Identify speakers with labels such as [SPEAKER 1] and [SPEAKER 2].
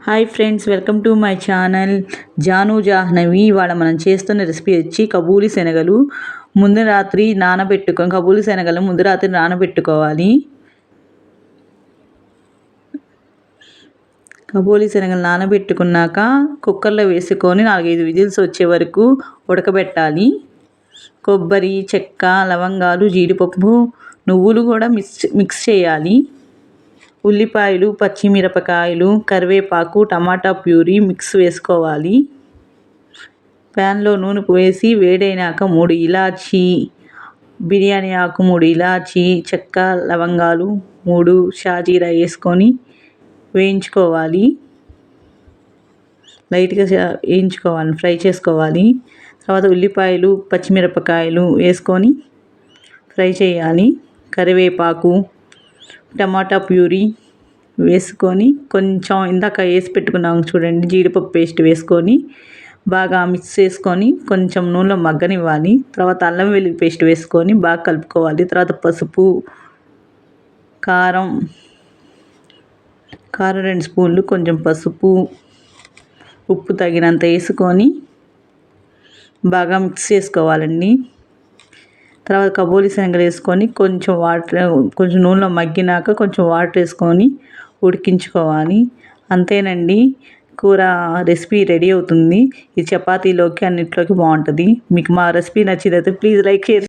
[SPEAKER 1] Hi friends, welcome to my channel Janu Jahnavi. ఇవాళ మనం చేస్తున్న రెసిపీ వచ్చి కబూలి శనగలు. కబూలి శనగలు ముందు రాత్రి నానబెట్టుకోవాలి. కబూలి శనగలు నానబెట్టుకున్నాక కుక్కర్లో వేసుకొని 4-5 విజిల్స్ వచ్చే వరకు ఉడకబెట్టాలి. కొబ్బరి, చెక్క, లవంగాలు, జీడిపప్పు, నువ్వులు కూడా మిక్స్ చేయాలి. ఉల్లిపాయలు, పచ్చిమిరపకాయలు, కరివేపాకు, టమాటా ప్యూరీ మిక్స్ వేసుకోవాలి. ప్యాన్లో నూనె వేసి వేడైనాక 3 ఇలాచీ, బిర్యానీ ఆకు, 3 ఇలాచీ, చెక్క, లవంగాలు 3, షాజీరా వేసుకొని వేయించుకోవాలి. లైట్గా వేయించుకోవాలి, ఫ్రై చేసుకోవాలి. తర్వాత ఉల్లిపాయలు, పచ్చిమిరపకాయలు వేసుకొని ఫ్రై చేయాలి. కరివేపాకు, టమాటా ప్యూరీ వేసుకొని కొంచెం ఇందాక వేసి పెట్టుకున్నాం చూడండి, జీడిపప్పు పేస్ట్ వేసుకొని బాగా మిక్స్ చేసుకొని కొంచెం నూనెలో మగ్గనివ్వాలి. తర్వాత అల్లం వెల్లుల్లి పేస్ట్ వేసుకొని బాగా కలుపుకోవాలి. తర్వాత పసుపు, కారం 2 స్పూన్లు, కొంచెం పసుపు, ఉప్పు తగినంత వేసుకొని బాగా మిక్స్ చేసుకోవాలండి. తర్వాత కబూలి శనగలు వేసుకొని కొంచెం నూనెలో మగ్గినాక కొంచెం వాటర్ వేసుకొని ఉడికించుకోవాలి. అంతేనండి, కూర రెసిపీ రెడీ అవుతుంది. ఇది చపాతీలోకి అన్నిట్లోకి బాగుంటుంది. మీకు మా రెసిపీ నచ్చినట్లయితే ప్లీజ్ లైక్, షేర్.